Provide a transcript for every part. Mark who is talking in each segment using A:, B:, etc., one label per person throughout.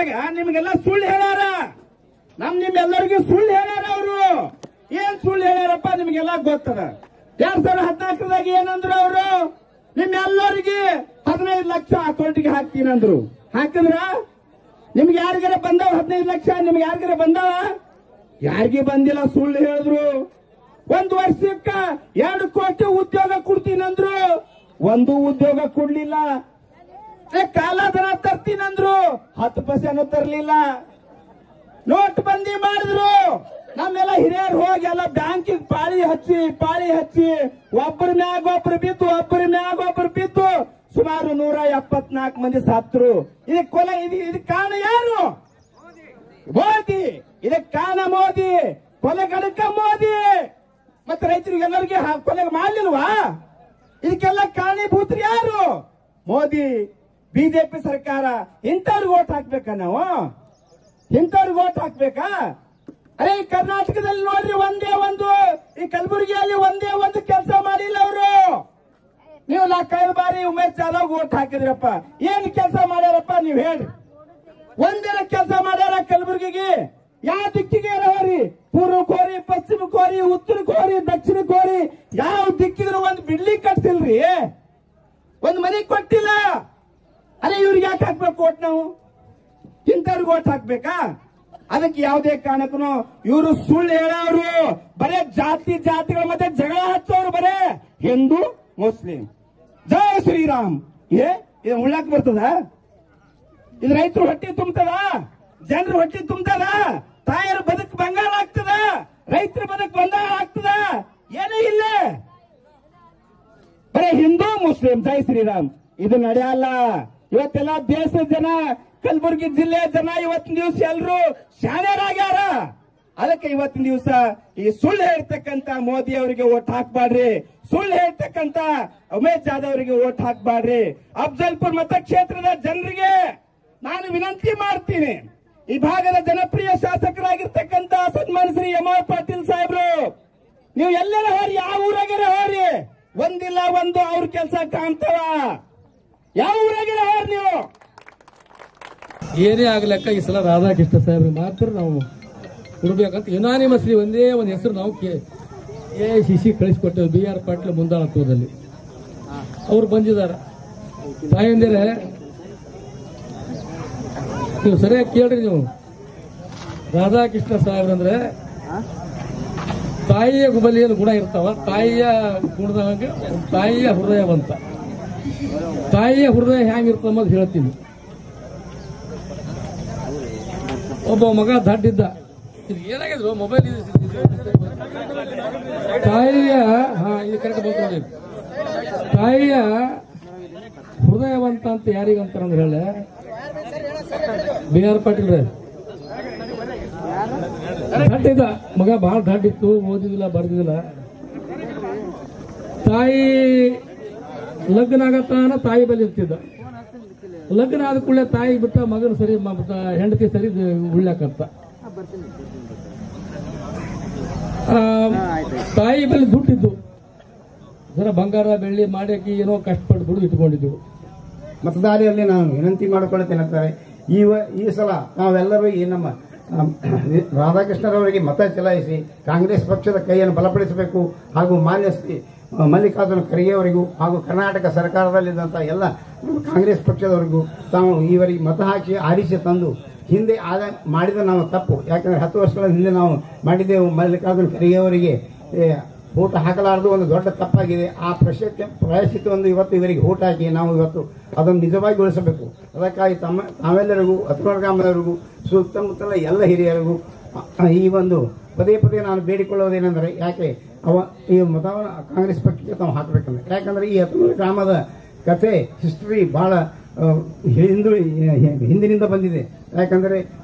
A: ಒಳಗ ನಿಮ್ಗೆಲ್ಲ ಸುಳ್ಳು ಹೇಳ್ಯಾರ. ನಿಮ್ಮೆಲ್ಲರಿಗೂ ಸುಳ್ಳು ಹೇಳ್ಯಾರ. ಅವರು ಏನ್ ಸುಳ್ಳು ಹೇಳ್ಯಾರಪ್ಪ ನಿಮ್ಗೆಲ್ಲ ಗೊತ್ತದ. 2014ದಾಗ ಏನಂದ್ರು ಅವರು, ನಿಮ್ಮೆಲ್ಲರಿಗೆ 15 ಲಕ್ಷ ಅಕೌಂಟ್ಗೆ ಹಾಕ್ತೀನಂದ್ರು. ಹಾಕಿದ್ರ? ನಿಮ್ಗೆ ಯಾರಿಗಾರ ಬಂದವ 15 ಲಕ್ಷ? ನಿಮ್ಗೆ ಯಾರಿಗಾರ ಬಂದವ? ಯಾರಿಗೆ ಬಂದಿಲ್ಲ. ಸುಳ್ಳು ಹೇಳಿದ್ರು. 1 ವರ್ಷಕ್ಕ 2 ಕೋಟಿ ಉದ್ಯೋಗ ಕೊಡ್ತೀನಂದ್ರು. 1 ಉದ್ಯೋಗ ಕೊಡ್ಲಿಲ್ಲ. ಕಾಲಾಧನ ತರ್ತೀನಂದ್ರು. 10% ತರ್ಲಿಲ್ಲ. ನೋಟ್ ಬಂದಿ ಮಾಡಿದ್ರು. ನಮ್ಮೆಲ್ಲ ಹಿರಿಯರು ಹೋಗಿ ಎಲ್ಲ ಬ್ಯಾಂಕಿಗೆ ಪಾಳಿ ಹಚ್ಚಿ ಒಬ್ಬರ ಮ್ಯಾಗ ಒಬ್ಬರು ಬಿದ್ದು ಸುಮಾರು 174 ಮಂದಿ ಸತ್ರು. ಇದಕ್ಕೆ ಕೊಲೆ. ಇದಕ್ಕೆ ಕಾರಣ ಯಾರು? ಮೋದಿ. ಇದಕ್ಕೆ ಕಾರಣ ಮೋದಿ. ಕೊಲೆಗಡಕ ಮೋದಿ. ಮತ್ತೆ ರೈತರಿಗೆಲ್ಲರಿಗೆ ಕೊಲೆ ಮಾಡಲಿಲ್ವಾ? ಇದಕ್ಕೆಲ್ಲ ಕಾರಣೀಭೂತರು ಯಾರು? ಮೋದಿ, ಬಿಜೆಪಿ ಸರ್ಕಾರ. ಇಂಥವ್ರಿಗೆ ಓಟ್ ಹಾಕ್ಬೇಕಾ ನಾವು? ಇಂಥವ್ರಿಗೆ ಓಟ್ ಹಾಕ್ಬೇಕಾ? ಅರೆ ಈ ಕರ್ನಾಟಕದಲ್ಲಿ ನೋಡ್ರಿ, ಈ ಕಲಬುರಗಿಯಲ್ಲಿ ಒಂದೇ ಒಂದು ಕೆಲಸ ಮಾಡಿಲ್ಲ ಅವರು. ನೀವು 4-5 ಬಾರಿ ಉಮೇಶ್ ಜಾಧವ್ ಓಟ್ ಹಾಕಿದ್ರಪ್ಪ. ಏನ್ ಕೆಲಸ ಮಾಡ್ಯಾರಪ್ಪ ನೀವು ಹೇಳ್ರಿ? ಒಂದೇನ ಕೆಲಸ ಮಾಡ್ಯಾರ ಕಲಬುರಗಿಗೆ? ಯಾವ ದಿಕ್ಕಿಗೆ ಹೋರಿ? ಪೂರ್ವ ಕೋರಿ, ಪಶ್ಚಿಮ ಕೋರಿ, ಉತ್ತರ ಕೋರಿ, ದಕ್ಷಿಣ ಕೋರಿ, ಯಾವ ದಿಕ್ಕಿದ್ರು ಒಂದು ಬಿಲ್ಡಿಂಗ್ ಕಟ್ಸಿಲ್ರಿ, ಒಂದು ಮನೆ ಕೊಟ್ಟಿಲ್ಲ. ಅರೆ ಇವ್ರಿಗೆ ಯಾಕೆ ಹಾಕ್ಬೇಕು ಓಟ್? ನಾವು ಇಂಥವ್ರಿಗೆ ಓಟ್ ಹಾಕ್ಬೇಕಾ? ಅದಕ್ಕೆ ಯಾವುದೇ ಕಾರಣಕ್ಕೂ ಇವರು ಸುಳ್ಳು ಹೇಳೋರು. ಬರೇ ಜಾತಿಗಳ ಮತ್ತೆ ಜಗಳ ಹಚ್ಚೋರು. ಬರೇ ಹಿಂದೂ ಮುಸ್ಲಿಂ ಜೈ ಶ್ರೀರಾಮ್. ಇದು ಉಳ್ಳಾಕ್ ಬರ್ತದ? ಇದು ರೈತರು ಹೊಟ್ಟೆ ತುಂಬತದ? ಜನರು ಹೊಟ್ಟೆ ತುಂಬತದ? ತಾಯರ ಬದುಕು ಬಂಗಾರ ಆಗ್ತದ? ರೈತರ ಬದುಕು ಬಂಗಾರ ಆಗ್ತದ? ಏನೂ ಇಲ್ಲ. ಬರೇ ಹಿಂದೂ ಮುಸ್ಲಿಂ ಜೈ ಶ್ರೀರಾಮ್. ಇದು ನಡೆಯಲ್ಲ. ಇವತ್ತೆಲ್ಲ ದೇಶದ ಜನ, ಕಲಬುರಗಿ ಜಿಲ್ಲೆಯ ಜನ ಇವತ್ತಿನ ದಿವಸ ಎಲ್ಲರೂ ಶಾಣ್ಯರಾಗ್ಯಾರ. ಅದಕ್ಕೆ ಇವತ್ತಿನ ದಿವಸ ಈ ಸುಳ್ಳು ಹೇಳ್ತಕ್ಕಂತ ಮೋದಿ ಅವರಿಗೆ ಓಟ್ ಹಾಕ್ಬಾಡ್ರಿ. ಸುಳ್ಳು ಹೇಳ್ತಕ್ಕಂತ ಉಮೇಶ್ ಜಾಧವ್ ಅವರಿಗೆ ಓಟ್ ಹಾಕ್ಬಾಡ್ರಿ. ಅಫ್ಜಲ್ಪುರ್ ಮತಕ್ಷೇತ್ರದ ಜನರಿಗೆ ನಾನು ವಿನಂತಿ ಮಾಡ್ತೀನಿ. ಈ ಭಾಗದ ಜನಪ್ರಿಯ ಶಾಸಕರಾಗಿರ್ತಕ್ಕಂತ ಸನ್ಮಾನ್ಯ ಶ್ರೀ ಎಂ ಆರ್ ಪಾಟೀಲ್ ಸಾಹೇಬ್ರು, ನೀವು ಎಲ್ಲರ ಹೋರಿ, ಯಾವ ಊರಾಗಿರ ಹೋರಿ, ಒಂದಿಲ್ಲ ಒಂದು ಅವ್ರ ಕೆಲಸ ಕಾಣ್ತಾವ. ಯಾವ ಊರಾಗಿರ ಹೋರಿ ನೀವು?
B: ಏನೇ ಆಗ್ಲಕ್ಕ ಈ ಸಲ ರಾಧಾಕೃಷ್ಣ ಸಾಹೇಬ್ರಿಗೆ ಮಾತ್ರ ನಾವು ಕೊಡ್ಬೇಕಂತ ಯುನಾನಿಮಸ್ಲಿ ಒಂದೇ ಒಂದು ಹೆಸರು ನಾವು AICC ಕಳಿಸ್ಕೊಟ್ಟೇವೆ. BR ಪಾಟೀಲ್ ಮುಂದಾಳತ್ವದಲ್ಲಿ ಅವ್ರು ಬಂದಿದ್ದಾರೆ. ತಾಯಂದಿರೆ ನೀವು ಸರಿಯಾಗಿ ಕೇಳ್ರಿ. ನೀವು ರಾಧಾಕೃಷ್ಣ ಸಾಹೇಬ್ರಂದ್ರೆ ತಾಯಿಯ ಬಲಿಯಲ್ಲಿ ಗುಣ ಇರ್ತಾವ. ತಾಯಿಯ ಗುಣದಾಗ ತಾಯಿಯ ಹೃದಯವಂತ. ತಾಯಿಯ ಹೃದಯ ಹೆಂಗಿರ್ತದ ಅನ್ನೋದು ಹೇಳ್ತೀನಿ. ಒಬ್ಬ ಮಗ ದಡ್ಡಿದ್ದ. ಏನಾಗಿದ್ರು ಮೊಬೈಲ್ ತಾಯಿಯ ಇದು ಕರೆಕ್ಟ್ ಬಂತು ನೋಡಿ. ತಾಯಿಯ ಹೃದಯವಂತ ಅಂತ ಯಾರಿಗಂತಾರಂದ್ರೆ ಹೇಳ BR ಪಾಟೀಲ್ ದಡ್ಡಿದ್ದ ಮಗ. ಬಹಳ ದಡ್ಡಿತ್ತು, ಓದಿದಿಲ್ಲ, ಬರ್ದಿದಿಲ್ಲ. ತಾಯಿ ಲಗ್ನ ಆಗತ್ತಾನ ತಾಯಿ ಬಲಿ ಇರ್ತಿದ್ದ. ಲಗ್ನ ಆದ ಕೂಡಲೇ ತಾಯಿ ಬಿಟ್ಟ ಮಗನ ಸರಿ, ಹೆಂಡತಿ ಸರಿ ಉಳ್ಳಾಕತ್ತ. ತಾಯಿ ಬಳಿ ದುಡ್ಡಿದ್ದು ಜನ ಬಂಗಾರ ಬೆಳ್ಳಿ ಮಾಡಕ್ಕೆ ಏನೋ ಕಷ್ಟಪಟ್ಟು ದುಡ್ಡು ಇಟ್ಕೊಂಡಿದ್ದು.
C: ಮತದಾರರಲ್ಲಿ ನಾನು ವಿನಂತಿ ಮಾಡಿಕೊಳ್ಳುತ್ತೇನೆ. ಈ ಸಲ ನಾವೆಲ್ಲರೂ ಈ ನಮ್ಮ ರಾಧಾಕೃಷ್ಣರವರಿಗೆ ಮತ ಚಲಾಯಿಸಿ ಕಾಂಗ್ರೆಸ್ ಪಕ್ಷದ ಕೈಯನ್ನು ಬಲಪಡಿಸಬೇಕು. ಹಾಗೂ ಮಾನ್ಯ ಮಲ್ಲಿಕಾರ್ಜುನ ಖರ್ಗೆ ಅವರಿಗೂ ಹಾಗೂ ಕರ್ನಾಟಕ ಸರ್ಕಾರದಲ್ಲಿದ್ದಂಥ ಎಲ್ಲ ಕಾಂಗ್ರೆಸ್ ಪಕ್ಷದವರಿಗೂ ತಾವು ಇವರಿಗೆ ಮತ ಹಾಕಿ ಆರಿಸಿ ತಂದು ಹಿಂದೆ ಮಾಡಿದ ನಾವು ತಪ್ಪು. ಯಾಕಂದ್ರೆ 10 ವರ್ಷಗಳ ಹಿಂದೆ ನಾವು ಮಾಡಿದ್ದೆವು. ಮಲ್ಲಿಕಾರ್ಜುನ ಖರ್ಗೆ ಅವರಿಗೆ ಓಟ್ ಹಾಕಲಾರದು ಒಂದು ದೊಡ್ಡ ತಪ್ಪಾಗಿದೆ. ಆ ಪ್ರಾಯಶ್ಚಿತ್ತವನ್ನು ಇವತ್ತು ಇವರಿಗೆ ಓಟ್ ಹಾಕಿ ನಾವು ಇವತ್ತು ಅದನ್ನು ನಿಜವಾಗಿ ಉಳಿಸಬೇಕು. ಅದಕ್ಕಾಗಿ ತಾವೆಲ್ಲರಿಗೂ, ಹತ್ತನೂರು ಗ್ರಾಮದವರಿಗೂ, ಸುತ್ತಮುತ್ತಲ ಎಲ್ಲ ಹಿರಿಯರಿಗೂ ಈ ಒಂದು ಪದೇ ನಾನು ಬೇಡಿಕೊಳ್ಳುವುದೇನೆಂದರೆ, ಯಾಕೆ ಈ ಮತವನ್ನು ಕಾಂಗ್ರೆಸ್ ಪಕ್ಷಕ್ಕೆ ತಾವು ಹಾಕಬೇಕಂದ್ರೆ, ಯಾಕಂದ್ರೆ ಈ ಹತ್ತನೂರು ಗ್ರಾಮದ ಕಥೆ ಹಿಸ್ಟರಿ ಬಹಳ ಹಿಂದಿನಿಂದ ಬಂದಿದೆ. ಯಾಕಂದರೆ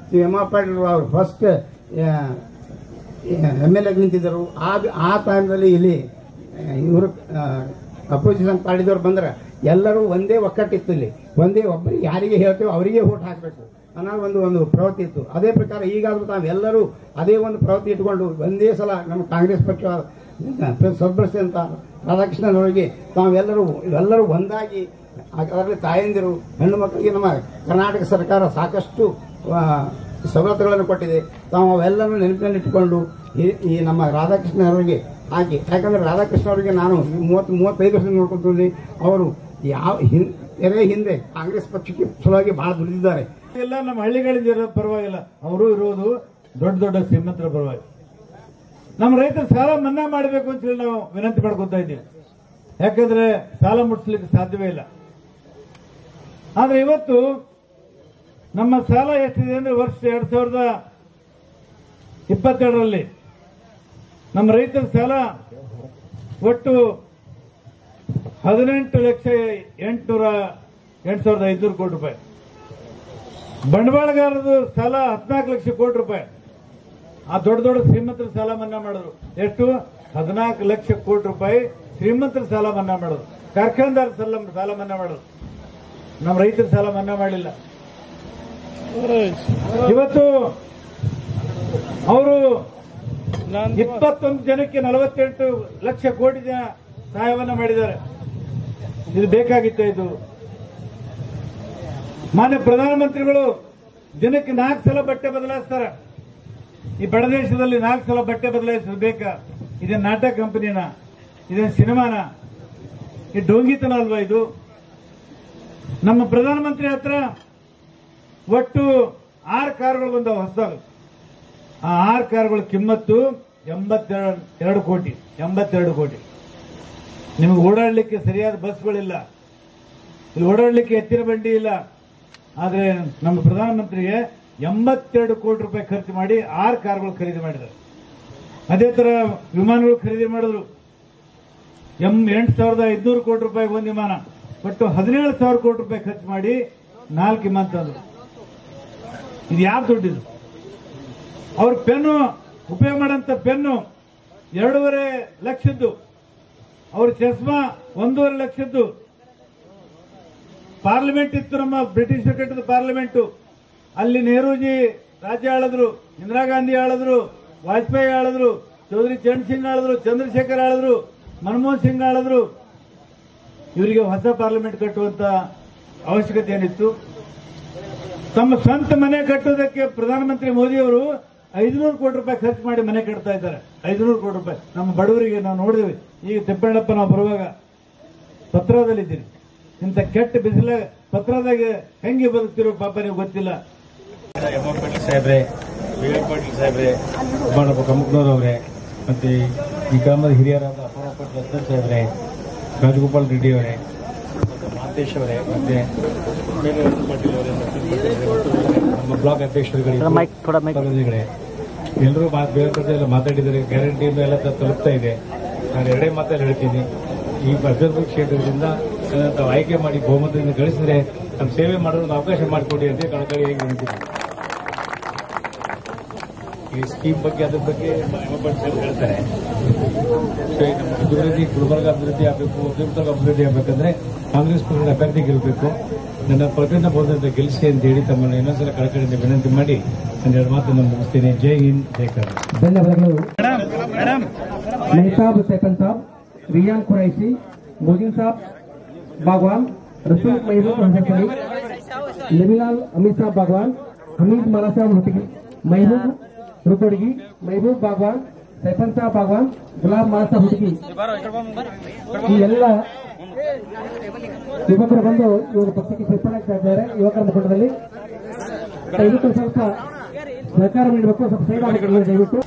C: ಎಂ ಆರ್ ಪಾಟೀಲ್ ಅವರು ಫಸ್ಟ್ MLA ನಿಂತಿದ್ದರು. ಆ ಟೈಮ್ನಲ್ಲಿ ಇಲ್ಲಿ ಇವರು ಅಪೋಸಿಷನ್ ಪಾರ್ಟಿದವ್ರು ಬಂದ್ರೆ ಎಲ್ಲರೂ ಒಂದೇ ಒಕ್ಕಟ್ಟಿತ್ತು. ಇಲ್ಲಿ ಒಂದೇ ಒಬ್ಬರಿಗೆ ಯಾರಿಗೆ ಹೇಳ್ತೇವೆ ಅವರಿಗೆ ಓಟ್ ಹಾಕಬೇಕು ಅನ್ನೋ ಒಂದು ಪ್ರವೃತ್ತಿ ಇತ್ತು. ಅದೇ ಪ್ರಕಾರ ಈಗಾದರೂ ತಾವೆಲ್ಲರೂ ಅದೇ ಒಂದು ಪ್ರವೃತ್ತಿ ಇಟ್ಕೊಂಡು ಒಂದೇ ಸಲ ನಮ್ಮ ಕಾಂಗ್ರೆಸ್ ಪಕ್ಷ ಸದಸ್ಯಂತ ರಾಧಾಕೃಷ್ಣನವರಿಗೆ ತಾವೆಲ್ಲರೂ ಒಂದಾಗಿ, ಅದರಲ್ಲಿ ತಾಯಂದಿರು, ಹೆಣ್ಣು ಮಕ್ಕಳಿಗೆ ನಮ್ಮ ಕರ್ನಾಟಕ ಸರ್ಕಾರ ಸಾಕಷ್ಟು ಸವಲತ್ತುಗಳನ್ನು ಕೊಟ್ಟಿದೆ. ತಾವು ಅವೆಲ್ಲನೂ ನೆನಪಿನಲ್ಲಿಟ್ಟುಕೊಂಡು ಈ ನಮ್ಮ ರಾಧಾಕೃಷ್ಣ ಅವರಿಗೆ ಹಾಕಿ, ಯಾಕಂದ್ರೆ ರಾಧಾಕೃಷ್ಣ ಅವರಿಗೆ ನಾನು 35 ವರ್ಷ ನೋಡ್ಕೊತೀನಿ. ಅವರು ಯಾವ ಹಿಂದೆ ಕಾಂಗ್ರೆಸ್ ಪಕ್ಷಕ್ಕೆ ಸಲುವಾಗಿ ಬಹಳ ದುಡಿದಿದ್ದಾರೆ.
D: ಎಲ್ಲ ನಮ್ಮ ಹಳ್ಳಿಗಳಿಂದ ಇರೋ ಪರವಾಗಿಲ್ಲ, ಅವರು ಇರೋದು ದೊಡ್ಡ ದೊಡ್ಡ ಶ್ರೀಮಂತರ ಪರವಾಗಿ. ನಮ್ಮ ರೈತರ ಸಾಲ ಮನ್ನಾ ಮಾಡಬೇಕು ಅಂತ ಹೇಳಿ ನಾವು ವಿನಂತಿ ಮಾಡ್ಕೊತಾ ಇದ್ದೀವಿ. ಯಾಕಂದ್ರೆ ಸಾಲ ಮುಟ್ಟಿಸ್ಲಿಕ್ಕೆ ಸಾಧ್ಯವೇ ಇಲ್ಲ. ಆದ್ರೆ ಇವತ್ತು ನಮ್ಮ ಸಾಲ ಎಷ್ಟಿದೆ ಅಂದ್ರೆ ವರ್ಷ 2022ರಲ್ಲಿ ನಮ್ಮ ರೈತರ ಸಾಲ ಒಟ್ಟು 18,800,500 ಕೋಟಿ ರೂಪಾಯಿ. ಬಂಡವಾಳಗಾರರದು ಸಾಲ 14 ಲಕ್ಷ ಕೋಟಿ ರೂಪಾಯಿ. ಆ ದೊಡ್ಡ ದೊಡ್ಡ ಶ್ರೀಮಂತರ ಸಾಲ ಮನ್ನಾ ಮಾಡಿದ್ರು. ಎಷ್ಟು? 14 ಲಕ್ಷ ಕೋಟಿ ರೂಪಾಯಿ ಶ್ರೀಮಂತರ ಸಾಲ ಮನ್ನಾ ಮಾಡೋದು. ಕಾರ್ಖಾನೆದಾರ ಸಾಲ ಮನ್ನಾ ಮಾಡೋದು. ನಮ್ಮ ರೈತರ ಸಾಲ ಮನ್ನಾ ಮಾಡಲಿಲ್ಲ. ಇವತ್ತು ಅವರು 21 ಜನಕ್ಕೆ 48 ಲಕ್ಷ ಕೋಟಿ ಸಹಾಯವನ್ನ ಮಾಡಿದ್ದಾರೆ. ಇದು ಬೇಕಾಗಿತ್ತ? ಇದು ಮಾನ್ಯ ಪ್ರಧಾನಮಂತ್ರಿಗಳು ದಿನಕ್ಕೆ 4 ಸಲ ಬಟ್ಟೆ ಬದಲಾಯಿಸ್ತಾರೆ. ಈ ಬಡ ದೇಶದಲ್ಲಿ 4 ಸಲ ಬಟ್ಟೆ ಬದಲಾಯಿಸೋದು ಬೇಕಾ? ಇದೇನು ನಾಟಕ ಕಂಪನಿನ? ಇದೇನು ಸಿನಿಮಾನ? ಈ ಡೋಂಗಿತನ ಅಲ್ವಾ ಇದು? ನಮ್ಮ ಪ್ರಧಾನಮಂತ್ರಿ ಹತ್ರ ಒಟ್ಟು 6 ಕಾರುಗಳು ಬಂದವು ಹೊಸದಾಗ. ಆ 6 ಕಾರುಗಳ ಕಿಮ್ಮತ್ತು 82 ಕೋಟಿ. 82 ಕೋಟಿ. ನಿಮಗೆ ಓಡಾಡಲಿಕ್ಕೆ ಸರಿಯಾದ ಬಸ್ಗಳಿಲ್ಲ, ಇಲ್ಲಿ ಓಡಾಡಲಿಕ್ಕೆ ಎತ್ತಿನ ಬಂಡಿ ಇಲ್ಲ. ಆದ್ರೆ ನಮ್ಮ ಪ್ರಧಾನಮಂತ್ರಿಗೆ 82 ಕೋಟಿ ರೂಪಾಯಿ ಖರ್ಚು ಮಾಡಿ 6 ಕಾರುಗಳು ಖರೀದಿ ಮಾಡಿದ್ದಾರೆ. ಅದೇ ತರ ವಿಮಾನಗಳು ಖರೀದಿ ಮಾಡಿದ್ರು. 8,500 ಕೋಟಿ ರೂಪಾಯಿ ಒಂದು ವಿಮಾನ. ಒಟ್ಟು 17,000 ಕೋಟಿ ರೂಪಾಯಿ ಖರ್ಚು ಮಾಡಿ 4 ವಿಮಾನ ತಂದ್ರು. ಇದು ಯಾವ ದುಡ್ಡಿದು? ಅವ್ರ ಪೆನ್ನು ಉಪಯೋಗ ಮಾಡಂತ ಪೆನ್ನು 2.5 ಲಕ್ಷದ್ದು, ಅವ್ರ ಚಸ್ಮಾ 1.5 ಲಕ್ಷದ್ದು. ಪಾರ್ಲಿಮೆಂಟ್ ಇತ್ತು, ನಮ್ಮ ಬ್ರಿಟಿಷ್ ಕಟ್ಟಿದ ಪಾರ್ಲಿಮೆಂಟ್. ಅಲ್ಲಿ ನೆಹರೂಜಿ ರಾಜ್ಯ ಆಳಿದ್ರು, ಇಂದಿರಾ ಗಾಂಧಿ ಆಳಿದ್ರು, ವಾಜಪೇಯಿ ಆಳಿದ್ರು, ಚೌಧರಿ ಚರಣ್ ಸಿಂಗ್ ಆಳಿದ್ರು, ಚಂದ್ರಶೇಖರ್ ಆಳಿದ್ರು, ಮನಮೋಹನ್ ಸಿಂಗ್ ಆಳಿದ್ರು. ಇವರಿಗೆ ಹೊಸ ಪಾರ್ಲಿಮೆಂಟ್ ಕಟ್ಟುವಂತ ಅವಶ್ಯಕತೆ ಏನಿತ್ತು? ತಮ್ಮ ಸ್ವಂತ ಮನೆ ಕಟ್ಟುವುದಕ್ಕೆ ಪ್ರಧಾನಮಂತ್ರಿ ಮೋದಿಯವರು 500 ಕೋಟಿ ರೂಪಾಯಿ ಖರ್ಚು ಮಾಡಿ ಮನೆ ಕಟ್ತಾ ಇದ್ದಾರೆ. 500 ಕೋಟಿ ರೂಪಾಯಿ ನಮ್ಮ ಬಡವರಿಗೆ ನಾವು ನೋಡಿದ್ವಿ. ಈಗ ತಿಪ್ಪಣ್ಣಪ್ಪ ನಾವು ಬರುವಾಗ ಪತ್ರದಲ್ಲಿದ್ದೀರಿ. ಇಂಥ ಕೆಟ್ಟ ಬಿಸಿಲ ಪತ್ರದಾಗ ಹೆಂಗೆ ಬದುಕ್ತಿರೋ ಪಾಪ ನೀವು ಗೊತ್ತಿಲ್ಲ.
E: ಎಂ ಪಾಟೀಲ್ ಸಾಹೇಬ್ರೆ, ವಿ ಪಾಟೀಲ್ ಸಾಹೇಬ್ರೆ, ಉಮ್ಮಣ್ಣಪ್ಪ ಕಮ್ಮಕ್ನೂರವ್ರೆ, ಮತ್ತೆ ಈ ಗ್ರಾಮದ ಹಿರಿಯರಾದ ಅಪೂರ್ವ ಪಾಟೀಲ್ ದತ್ತನ್ ಸಾಹೇಬ್ರೆ, ರಾಜಗೋಪಾಲ್ ರೆಡ್ಡಿ ಅವರೇ, ಮಾತೇಶ್ ಅವರೇ, ಮತ್ತೆ ಪಾಟೀಲ್ ಅವರೇ, ನಮ್ಮ ಬ್ಲಾಕ್ ಅಧ್ಯಕ್ಷರುಗಳಿಗೆ, ಎಲ್ಲರೂ ಬೇರೆ ಕಡೆ ಎಲ್ಲ ಮಾತಾಡಿದ್ದಾರೆ. ಗ್ಯಾರಂಟಿಯಿಂದ ಎಲ್ಲ ತಲುಪ್ತಾ ಇದೆ. ನಾನು 2 ಮಾತಲ್ಲಿ ಹೇಳ್ತೀನಿ. ಈ ಅಭ್ಯರ್ಥಿ ಕ್ಷೇತ್ರದಿಂದ ತಾವು ಆಯ್ಕೆ ಮಾಡಿ ಬಹುಮತದಿಂದ ಗಳಿಸಿದ್ರೆ ನಮ್ಮ ಸೇವೆ ಮಾಡೋದಕ್ಕೆ ಅವಕಾಶ ಮಾಡಿಕೊಡಿ ಅಂತ ಕಳಕಳಿಯಾಗಿ ಹೇಳ್ತೀನಿ. ಈ ಸ್ಕೀಮ್ ಬಗ್ಗೆ ಅದ್ರ ಬಗ್ಗೆ ಹೇಳ್ತಾರೆ. ನಮ್ಮ ಅಭಿವೃದ್ಧಿ, ಗುಲ್ಬರ್ಗ ಅಭಿವೃದ್ಧಿ ಆಗಬೇಕು, ಉದ್ಯಮದಾಗ ಅಭಿವೃದ್ಧಿ ಆಗಬೇಕಂದ್ರೆ ಕಾಂಗ್ರೆಸ್ ಪಕ್ಷದ ಅಭ್ಯರ್ಥಿ ಗೆಲ್ಲಬೇಕು. ನನ್ನ ಪ್ರತಿಯೊಂದು ಬಹುಮತ ಗೆಲ್ಲಿಸಿ ಅಂತ ಹೇಳಿ ತಮ್ಮನ್ನು ಇನ್ನೊಂದ್ಸಲ ಕಳಕಳಿಯಿಂದ ವಿನಂತಿ ಮಾಡಿ ನನ್ನ 2 ಮಾತನ್ನು ಮುಗಿಸ್ತೇನೆ. ಜೈ ಹಿಂದ್, ಜೈ ಕರ್ನಾಟಕ.
B: ಧನ್ಯವಾದಗಳು. मेहताब सैफन साहब, रियान कुरैशी, मोजिन साहब बागवान, रसूल महबूब हजरत, नबीलाल अमीर साहब बागवान, हमीद माला साहब रुटगी, महबूब रुकोड़गी, महबूब बागवान, सैफन साहब बागवान, गुलाब माला साहब रुटगी. ಈ ಎಲ್ಲ ಯುವಕರು ಬಂದು ಇವರು ಪಕ್ಷಕ್ಕೆ ಸೇರ್ಪಡೆಯಾಗ್ತಾ ಇದ್ದಾರೆ. ಯುವಕರ ಮುಖಂಡದಲ್ಲಿ ದಯವಿಟ್ಟು ಸ್ವಲ್ಪ ಸಹಕಾರ ನೀಡಬೇಕು. ಸ್ವಲ್ಪ ಸೈಡ್ ಆಗಿರಲಿ ದಯವಿಟ್ಟು.